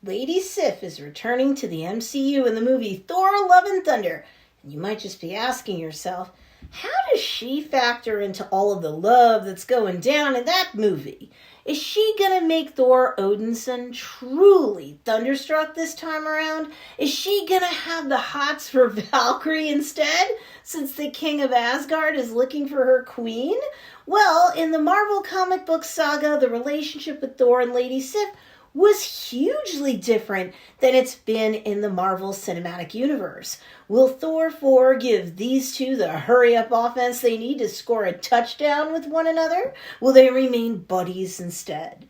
Lady Sif is returning to the MCU in the movie Thor Love and Thunder. And you might just be asking yourself, how does she factor into all of the love that's going down in that movie? Is she gonna make Thor Odinson truly thunderstruck this time around? Is she gonna have the hots for Valkyrie instead, since the king of Asgard is looking for her queen? Well, in the Marvel comic book saga, the relationship with Thor and Lady Sif was hugely different than it's been in the Marvel Cinematic Universe. Will Thor 4 give these two the hurry-up offense they need to score a touchdown with one another? Will they remain buddies instead?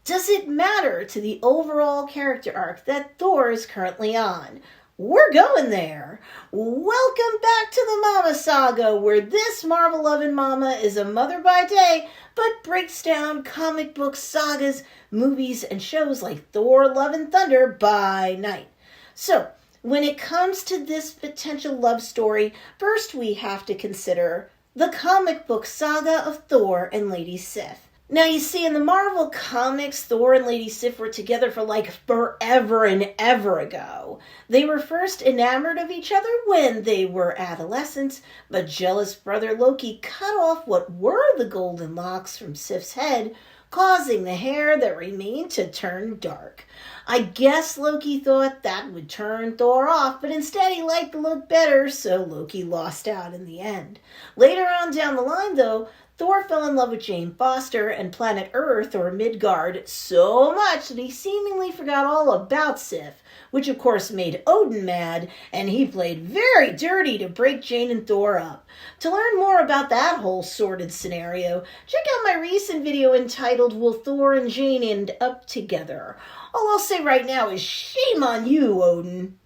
Does it matter to the overall character arc that Thor is currently on? We're going there. Welcome back to the Mama Saga, where this Marvel-loving mama is a mother by day, but breaks down comic book sagas, movies, and shows like Thor, Love and Thunder by night. So, when it comes to this potential love story, first we have to consider the comic book saga of Thor and Lady Sif. Now, you see, in the Marvel comics, Thor and Lady Sif were together for like forever and ever ago. They were first enamored of each other when they were adolescents, but jealous brother Loki cut off what were the golden locks from Sif's head, causing the hair that remained to turn dark. I guess Loki thought that would turn Thor off, but instead he liked the look better, so Loki lost out in the end. Later on down the line, though, Thor fell in love with Jane Foster and planet Earth, or Midgard, so much that he seemingly forgot all about Sif, which of course made Odin mad, and he played very dirty to break Jane and Thor up. To learn more about that whole sordid scenario, check out my recent video entitled Will Thor and Jane End Up Together? All I'll say right now is shame on you, Odin.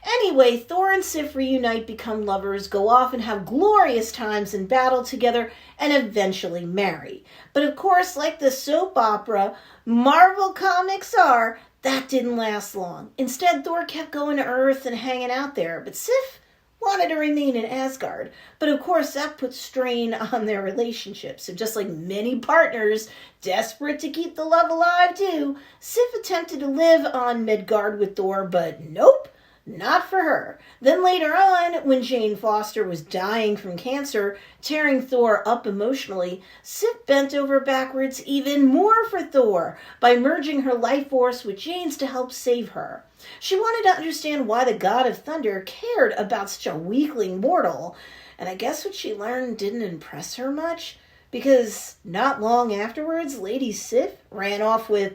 Anyway, Thor and Sif reunite, become lovers, go off and have glorious times in battle together, and eventually marry. But of course, like the soap opera Marvel comics are, that didn't last long. Instead, Thor kept going to Earth and hanging out there, but Sif wanted to remain in Asgard. But of course, that put strain on their relationship. So just like many partners, desperate to keep the love alive too, Sif attempted to live on Midgard with Thor, but nope. Not for her. Then later on, when Jane Foster was dying from cancer, tearing Thor up emotionally, Sif bent over backwards even more for Thor by merging her life force with Jane's to help save her. She wanted to understand why the god of thunder cared about such a weakling mortal, and I guess what she learned didn't impress her much, because not long afterwards, Lady Sif ran off with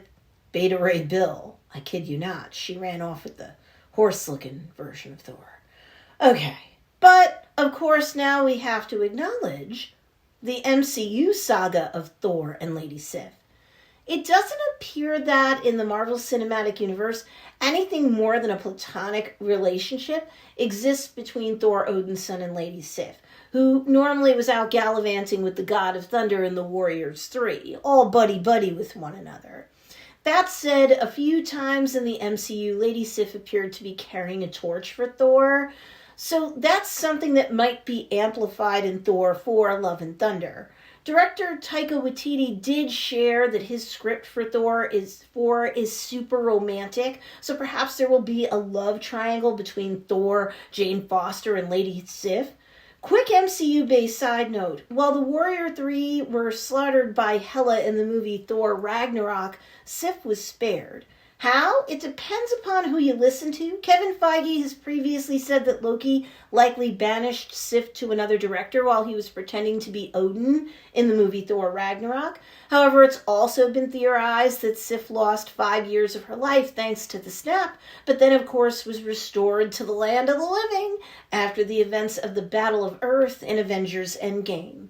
Beta Ray Bill. I kid you not, she ran off with the horse-looking version of Thor. Okay, but of course now we have to acknowledge the MCU saga of Thor and Lady Sif. It doesn't appear that in the Marvel Cinematic Universe anything more than a platonic relationship exists between Thor Odinson and Lady Sif, who normally was out gallivanting with the God of Thunder and the Warriors 3, all buddy-buddy with one another. That said, a few times in the MCU, Lady Sif appeared to be carrying a torch for Thor, so that's something that might be amplified in Thor 4 Love and Thunder. Director Taika Waititi did share that his script for Thor is super romantic, so perhaps there will be a love triangle between Thor, Jane Foster, and Lady Sif. Quick MCU-based side note, while the Warrior 3 were slaughtered by Hela in the movie Thor Ragnarok, Sif was spared. How? It depends upon who you listen to. Kevin Feige has previously said that Loki likely banished Sif to another director while he was pretending to be Odin in the movie Thor Ragnarok. However, it's also been theorized that Sif lost 5 years of her life thanks to the snap, but then of course was restored to the land of the living after the events of the Battle of Earth in Avengers Endgame.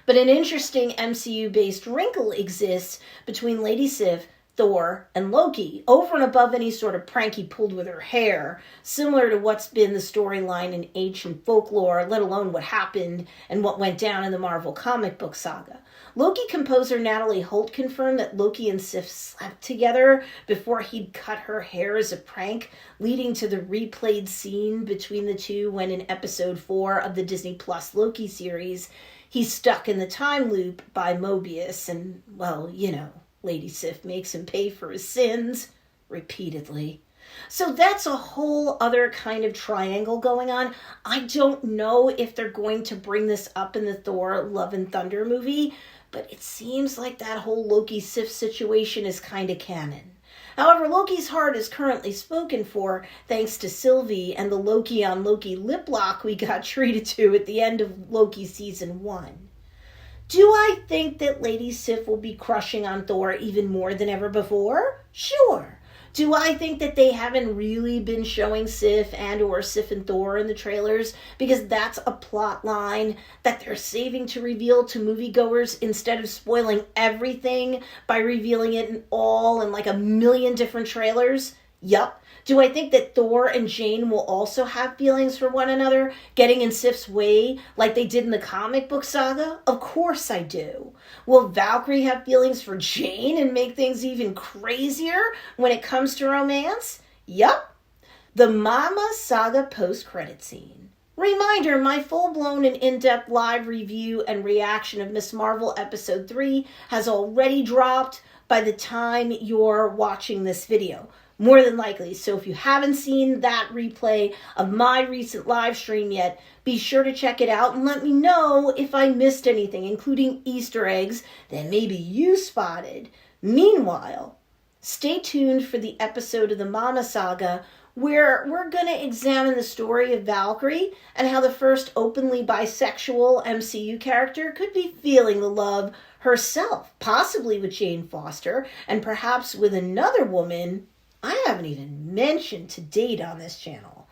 But an interesting MCU-based wrinkle exists between Lady Sif, Thor, and Loki, over and above any sort of prank he pulled with her hair, similar to what's been the storyline in ancient folklore, let alone what happened and what went down in the Marvel comic book saga. Loki composer Natalie Holt confirmed that Loki and Sif slept together before he'd cut her hair as a prank, leading to the replayed scene between the two when in episode 4 of the Disney Plus Loki series, he's stuck in the time loop by Mobius and, well, you know, Lady Sif makes him pay for his sins. repeatedly. So that's a whole other kind of triangle going on. I don't know if they're going to bring this up in the Thor Love and Thunder movie, but it seems like that whole Loki-Sif situation is kind of canon. However, Loki's heart is currently spoken for thanks to Sylvie and the Loki on Loki lip lock we got treated to at the end of Loki Season 1. Do I think that Lady Sif will be crushing on Thor even more than ever before? Sure. Do I think that they haven't really been showing Sif and or Sif and Thor in the trailers because that's a plot line that they're saving to reveal to moviegoers instead of spoiling everything by revealing it in like a million different trailers? Yup. Do I think that Thor and Jane will also have feelings for one another, getting in Sif's way like they did in the comic book Saga? Of course I do. Will Valkyrie have feelings for Jane and make things even crazier when it comes to romance? Yup. The Mama Saga post-credit scene. Reminder, my full-blown and in-depth live review and reaction of Ms. Marvel Episode 3 has already dropped by the time you're watching this video. More than likely. So if you haven't seen that replay of my recent live stream yet, be sure to check it out and let me know if I missed anything, including Easter eggs that maybe you spotted. Meanwhile, stay tuned for the episode of the Mama Saga where we're going to examine the story of Valkyrie and how the first openly bisexual MCU character could be feeling the love herself, possibly with Jane Foster and perhaps with another woman I haven't even mentioned to date on this channel.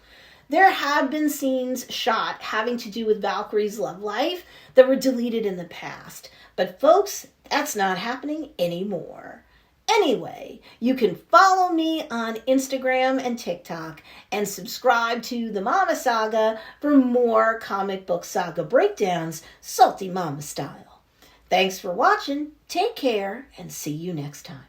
There have been scenes shot having to do with Valkyrie's love life that were deleted in the past. But folks, that's not happening anymore. Anyway, you can follow me on Instagram and TikTok and subscribe to the Mama Saga for more comic book saga breakdowns, salty mama style. Thanks for watching, take care, and see you next time.